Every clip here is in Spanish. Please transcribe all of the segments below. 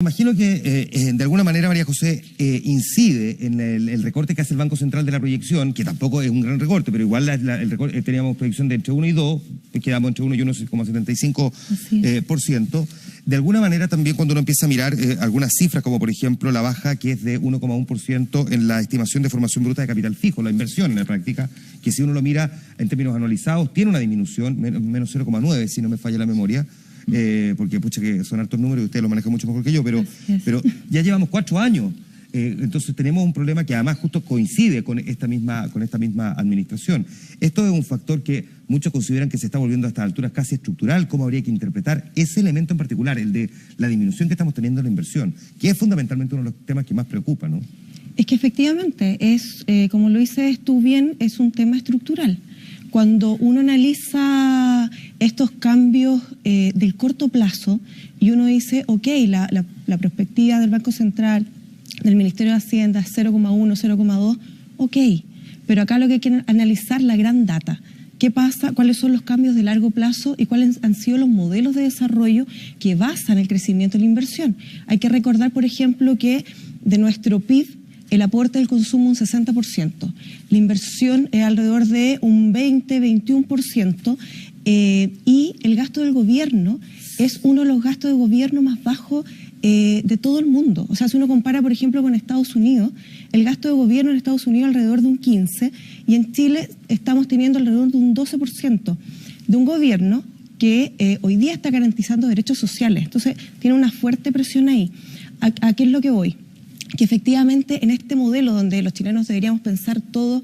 Imagino que de alguna manera María José incide en el recorte que hace el Banco Central de la proyección, que tampoco es un gran recorte, pero igual el recorte, teníamos proyección de entre 1 y 2, quedamos entre 1 y 1,75%. De alguna manera también cuando uno empieza a mirar algunas cifras, como por ejemplo la baja que es de 1,1% en la estimación de formación bruta de capital fijo, la inversión en la práctica, que si uno lo mira en términos anualizados, tiene una disminución, menos 0,9 si no me falla la memoria. Porque pucha que son altos números y usted lo maneja mucho mejor que yo, pero ya llevamos 4 años. Entonces tenemos un problema que además justo coincide con esta misma administración. Esto es un factor que muchos consideran que se está volviendo a estas alturas casi estructural. ¿Cómo habría que interpretar ese elemento en particular, el de la disminución que estamos teniendo en la inversión, que es fundamentalmente uno de los temas que más preocupa, ¿no? Es que efectivamente, como lo dices tú bien, es un tema estructural. Cuando uno analiza estos cambios del corto plazo y uno dice, ok, la perspectiva del Banco Central, del Ministerio de Hacienda es 0,1, 0,2, ok, pero acá lo que hay que analizar la gran data. ¿Qué pasa? ¿Cuáles son los cambios de largo plazo y cuáles han sido los modelos de desarrollo que basan el crecimiento de la inversión? Hay que recordar, por ejemplo, que de nuestro PIB, el aporte del consumo un 60%, la inversión es alrededor de un 20-21%, y el gasto del gobierno es uno de los gastos de gobierno más bajos de todo el mundo. O sea, si uno compara, por ejemplo, con Estados Unidos, el gasto de gobierno en Estados Unidos alrededor de un 15%, y en Chile estamos teniendo alrededor de un 12% de un gobierno que hoy día está garantizando derechos sociales. Entonces, tiene una fuerte presión ahí. ¿A qué es lo que voy? Que efectivamente en este modelo donde los chilenos deberíamos pensar todo,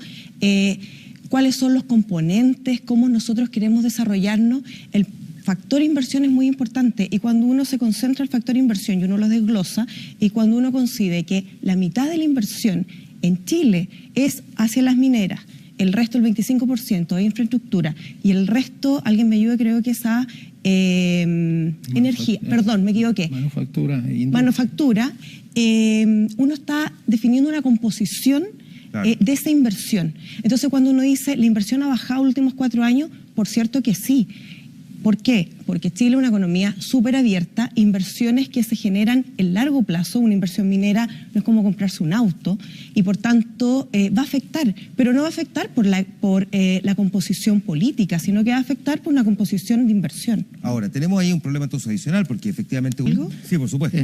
cuáles son los componentes, cómo nosotros queremos desarrollarnos, el factor inversión es muy importante, y cuando uno se concentra en el factor inversión y uno lo desglosa, y cuando uno considera que la mitad de la inversión en Chile es hacia las mineras, el resto, el 25%, es infraestructura, y el resto, alguien me ayude, creo que es a energía, perdón, me equivoqué. Manufactura. Uno está definiendo una composición de esa inversión. Entonces, cuando uno dice, la inversión ha bajado los últimos 4 años, por cierto que sí. ¿Por qué? Porque Chile es una economía súper abierta, inversiones que se generan en largo plazo. Una inversión minera no es como comprarse un auto, y por tanto va a afectar, pero no va a afectar por la composición política, sino que va a afectar por una composición de inversión. Ahora, tenemos ahí un problema entonces adicional, porque efectivamente... ¿Algo? Sí, por supuesto.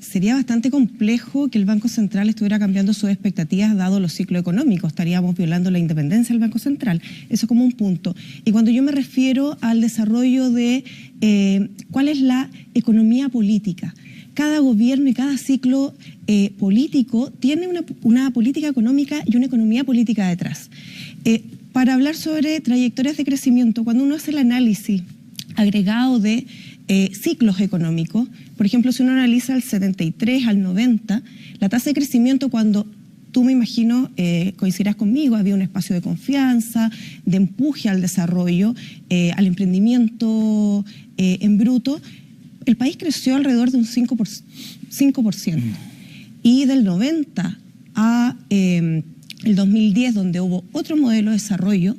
Sería bastante complejo que el Banco Central estuviera cambiando sus expectativas dado los ciclos económicos. Estaríamos violando la independencia del Banco Central. Eso como un punto. Y cuando yo me refiero al desarrollo de cuál es la economía política, cada gobierno y cada ciclo político tiene una política económica y una economía política detrás. Para hablar sobre trayectorias de crecimiento, cuando uno hace el análisis agregado de ciclos económicos, por ejemplo, si uno analiza el 73 al 90, la tasa de crecimiento, cuando tú, me imagino, coincidirás conmigo, había un espacio de confianza, de empuje al desarrollo, al emprendimiento en bruto, el país creció alrededor de un 5%. Y del 90 a el 2010, donde hubo otro modelo de desarrollo,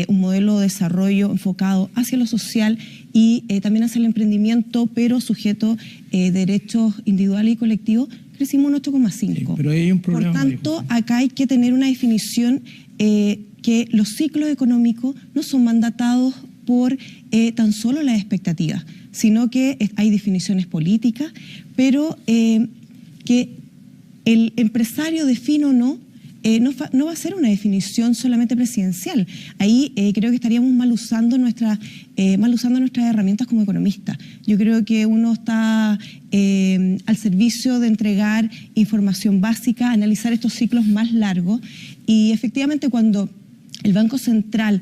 un modelo de desarrollo enfocado hacia lo social y también hacia el emprendimiento, pero sujeto derechos individuales y colectivos, crecimos un 8,5%. Sí, pero hay un problema. Por tanto, acá hay que tener una definición que los ciclos económicos no son mandatados por tan solo las expectativas, sino que hay definiciones políticas, pero que el empresario defina o no, no va a ser una definición solamente presidencial. Ahí creo que estaríamos mal usando nuestras herramientas como economistas. Yo creo que uno está al servicio de entregar información básica, analizar estos ciclos más largos, y efectivamente cuando el Banco Central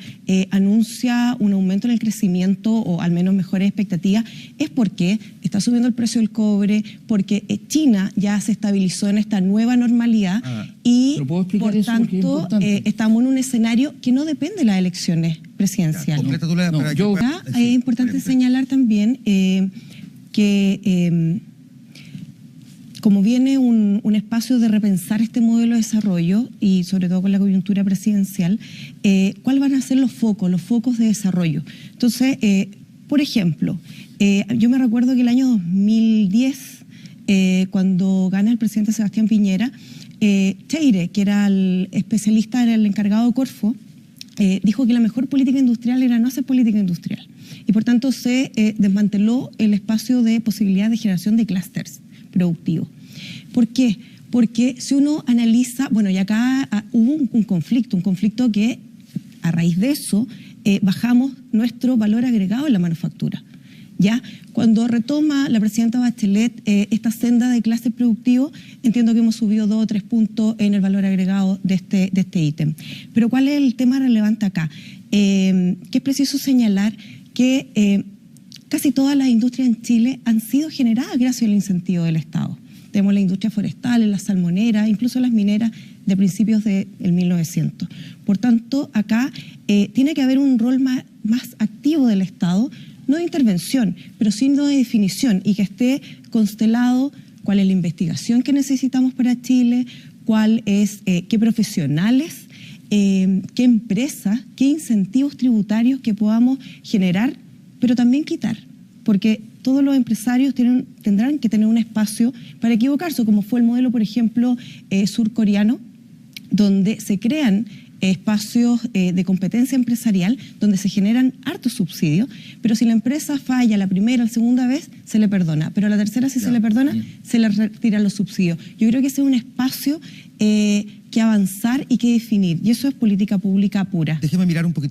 anuncia un aumento en el crecimiento, o al menos mejores expectativas, es porque está subiendo el precio del cobre, porque China ya se estabilizó en esta nueva normalidad, y por tanto estamos en un escenario que no depende de las elecciones presidenciales. Es importante señalar también que como viene un espacio de repensar este modelo de desarrollo, y sobre todo con la coyuntura presidencial, ¿cuáles van a ser los focos de desarrollo? Entonces, por ejemplo, yo me recuerdo que el año 2010 cuando gana el presidente Sebastián Piñera, Cheire, que era el especialista, era el encargado de Corfo, dijo que la mejor política industrial era no hacer política industrial. Y por tanto se desmanteló el espacio de posibilidad de generación de clústeres productivos. ¿Por qué? Porque si uno analiza, bueno, y acá hubo un conflicto que a raíz de eso bajamos nuestro valor agregado en la manufactura. ¿Ya? Cuando retoma la presidenta Bachelet esta senda de clase productivo, entiendo que hemos subido 2 o 3 puntos en el valor agregado de este ítem. Pero ¿cuál es el tema relevante acá? Que es preciso señalar que casi todas las industrias en Chile han sido generadas gracias al incentivo del Estado. Tenemos la industria forestal, las salmoneras, incluso las mineras de principios del 1900. Por tanto, acá tiene que haber un rol más activo del Estado, no de intervención, pero sí de definición, y que esté constelado cuál es la investigación que necesitamos para Chile, cuál es, qué profesionales, qué empresas, qué incentivos tributarios que podamos generar, pero también quitar, porque todos los empresarios tendrán que tener un espacio para equivocarse, como fue el modelo, por ejemplo, surcoreano, donde se crean espacios de competencia empresarial donde se generan hartos subsidios, pero si la empresa falla la primera o la segunda vez, se le perdona, pero a la tercera si se le perdona, se le retiran los subsidios. Yo creo que ese es un espacio que avanzar y que definir, y eso es política pública pura. Déjeme mirar un poquito.